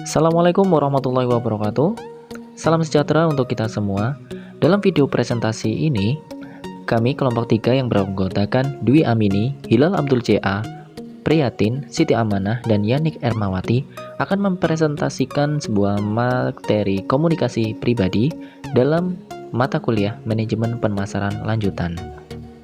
Assalamualaikum warahmatullahi wabarakatuh. Salam sejahtera untuk kita semua. Dalam video presentasi ini, kami kelompok 3 yang beranggotakan Dwi Amini, Hilal Abdul C.A., Priyatin, Siti Amanah, dan Yanik Ermawati akan mempresentasikan sebuah materi komunikasi pribadi dalam mata kuliah Manajemen Pemasaran Lanjutan.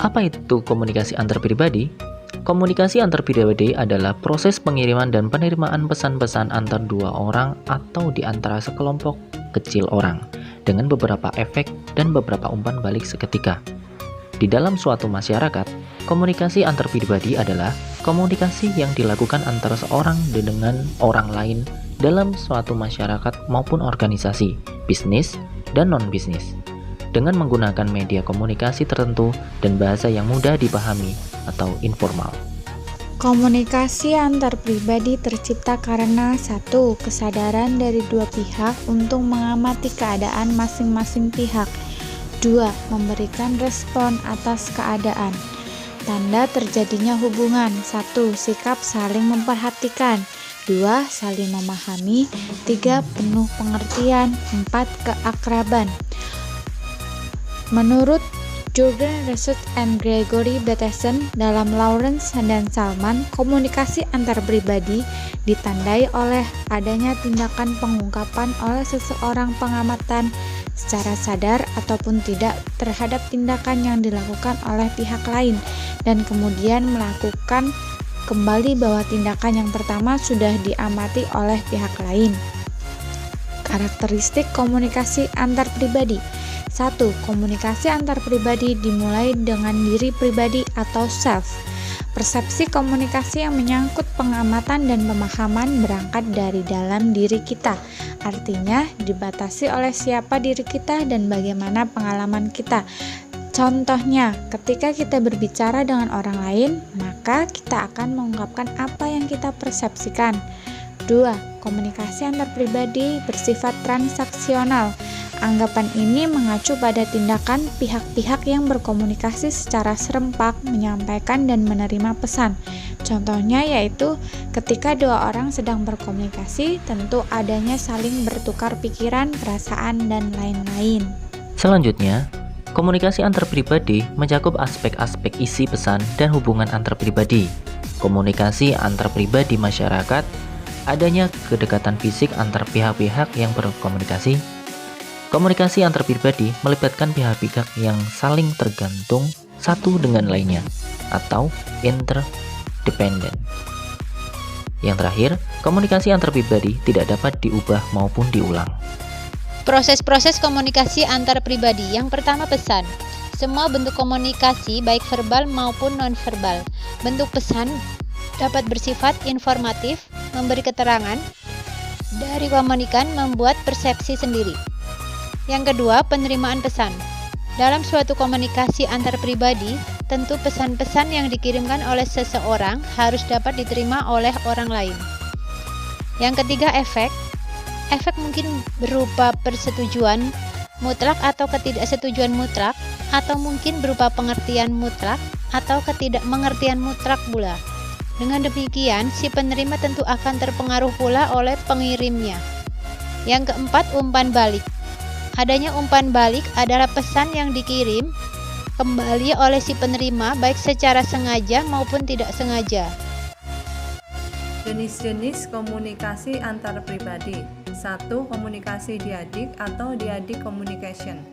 Apa itu komunikasi antar pribadi? Komunikasi antar pribadi adalah proses pengiriman dan penerimaan pesan-pesan antar dua orang atau di antara sekelompok kecil orang dengan beberapa efek dan beberapa umpan balik seketika. Di dalam suatu masyarakat, komunikasi antar pribadi adalah komunikasi yang dilakukan antara seorang dengan orang lain dalam suatu masyarakat maupun organisasi, bisnis, dan non-bisnis, dengan menggunakan media komunikasi tertentu dan bahasa yang mudah dipahami atau informal. Komunikasi antar pribadi tercipta karena satu, kesadaran dari dua pihak untuk mengamati keadaan masing-masing pihak. 2. Memberikan respon atas keadaan. Tanda terjadinya hubungan. 1. Sikap saling memperhatikan. 2. Saling memahami. 3. Penuh pengertian. 4. Keakraban. Menurut Jordan Research and Gregory Bateson dalam Lawrence dan Salman, komunikasi antar pribadi ditandai oleh adanya tindakan pengungkapan oleh seseorang pengamatan secara sadar ataupun tidak terhadap tindakan yang dilakukan oleh pihak lain dan kemudian melakukan kembali bahwa tindakan yang pertama sudah diamati oleh pihak lain. Karakteristik komunikasi antar pribadi. 1. Komunikasi antar pribadi dimulai dengan diri pribadi atau self. Persepsi komunikasi yang menyangkut pengamatan dan pemahaman berangkat dari dalam diri kita. Artinya, dibatasi oleh siapa diri kita dan bagaimana pengalaman kita. Contohnya, ketika kita berbicara dengan orang lain, maka kita akan mengungkapkan apa yang kita persepsikan. 2. Komunikasi antar pribadi bersifat transaksional. Anggapan ini mengacu pada tindakan pihak-pihak yang berkomunikasi secara serempak, menyampaikan dan menerima pesan. Contohnya yaitu ketika dua orang sedang berkomunikasi, tentu adanya saling bertukar pikiran, perasaan, dan lain-lain. Selanjutnya, komunikasi antar pribadi mencakup aspek-aspek isi pesan dan hubungan antar pribadi. Komunikasi antar pribadi masyarakat, adanya kedekatan fisik antar pihak-pihak yang berkomunikasi. Komunikasi antar pribadi melibatkan pihak-pihak yang saling tergantung satu dengan lainnya atau interdependent. Yang terakhir, komunikasi antar pribadi tidak dapat diubah maupun diulang. Proses-proses komunikasi antar pribadi. Yang pertama, pesan. Semua bentuk komunikasi baik verbal maupun non-verbal. Bentuk pesan dapat bersifat informatif, memberi keterangan, dari komunikan membuat persepsi sendiri. Yang kedua, penerimaan pesan. Dalam suatu komunikasi antar pribadi, tentu pesan-pesan yang dikirimkan oleh seseorang harus dapat diterima oleh orang lain. Yang ketiga, efek. Efek mungkin berupa persetujuan mutlak atau ketidaksetujuan mutlak, atau mungkin berupa pengertian mutlak atau ketidakmengertian mutlak pula. Dengan demikian, si penerima tentu akan terpengaruh pula oleh pengirimnya. Yang keempat, umpan balik. Adanya umpan balik adalah pesan yang dikirim kembali oleh si penerima baik secara sengaja maupun tidak sengaja. Jenis-jenis komunikasi antar pribadi. 1. Komunikasi diadik atau diadik communication.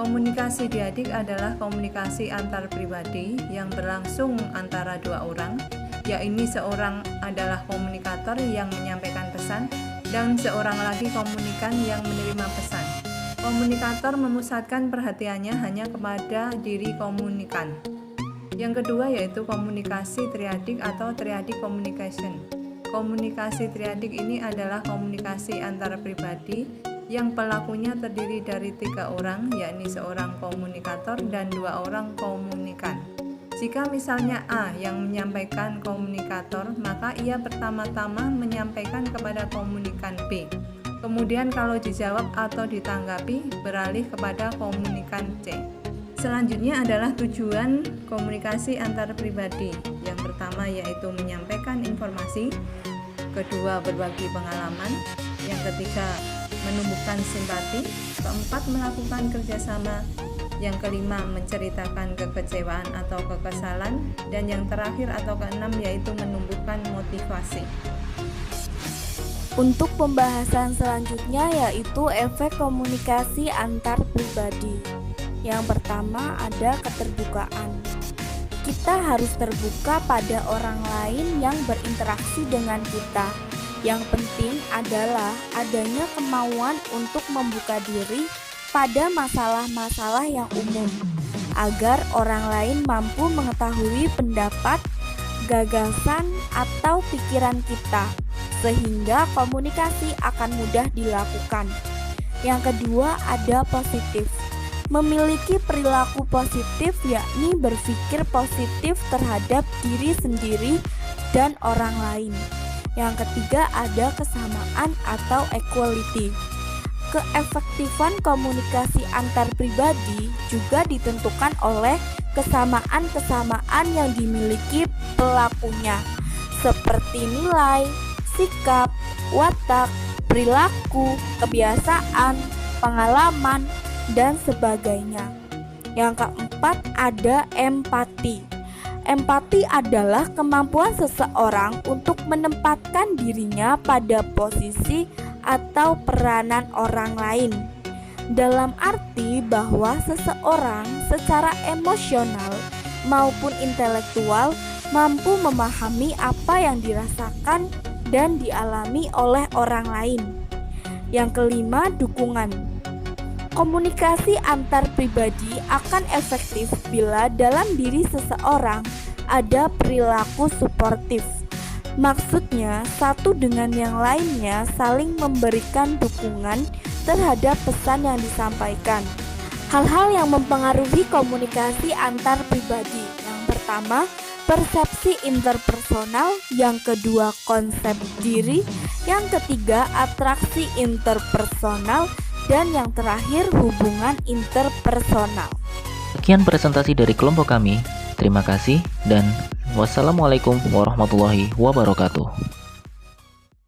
Komunikasi diadik adalah komunikasi antar pribadi yang berlangsung antara dua orang, yaitu seorang adalah komunikator yang menyampaikan pesan dan seorang lagi komunikan yang menerima pesan. Komunikator memusatkan perhatiannya hanya kepada diri komunikan. Yang kedua yaitu komunikasi triadik atau triadic communication. Komunikasi triadik ini adalah komunikasi antara pribadi yang pelakunya terdiri dari 3 orang, yakni seorang komunikator dan 2 orang komunikan. Jika misalnya A yang menyampaikan komunikator, maka ia pertama-tama menyampaikan kepada komunikan B. Kemudian kalau dijawab atau ditanggapi, beralih kepada komunikan C. Selanjutnya adalah tujuan komunikasi antar pribadi. Yang pertama yaitu menyampaikan informasi, kedua berbagi pengalaman, yang ketiga menumbuhkan simpati, keempat melakukan kerjasama, yang kelima menceritakan kekecewaan atau kekesalan, dan yang terakhir atau keenam yaitu menumbuhkan motivasi. Untuk pembahasan selanjutnya yaitu efek komunikasi antar pribadi. Yang pertama ada keterbukaan. Kita harus terbuka pada orang lain yang berinteraksi dengan kita. Yang penting adalah adanya kemauan untuk membuka diri pada masalah-masalah yang umum, agar orang lain mampu mengetahui pendapat, gagasan, atau pikiran kita, sehingga komunikasi akan mudah dilakukan. Yang kedua ada positif. Memiliki perilaku positif yakni berpikir positif terhadap diri sendiri dan orang lain. Yang ketiga ada kesamaan atau equality. Keefektifan komunikasi antar pribadi juga ditentukan oleh kesamaan-kesamaan yang dimiliki pelakunya, seperti nilai, sikap, watak, perilaku, kebiasaan, pengalaman, dan sebagainya. Yang keempat ada empati. Empati adalah kemampuan seseorang untuk menempatkan dirinya pada posisi atau peranan orang lain, dalam arti bahwa seseorang secara emosional maupun intelektual mampu memahami apa yang dirasakan dan dialami oleh orang lain. Yang kelima, dukungan. Komunikasi antar pribadi akan efektif bila dalam diri seseorang ada perilaku suportif. Maksudnya, satu dengan yang lainnya saling memberikan dukungan terhadap pesan yang disampaikan. Hal-hal yang mempengaruhi komunikasi antar pribadi. Yang pertama, persepsi interpersonal. Yang kedua, konsep diri. Yang ketiga, atraksi interpersonal. Dan yang terakhir, hubungan interpersonal. Sekian presentasi dari kelompok kami. Terima kasih dan wassalamualaikum warahmatullahi wabarakatuh.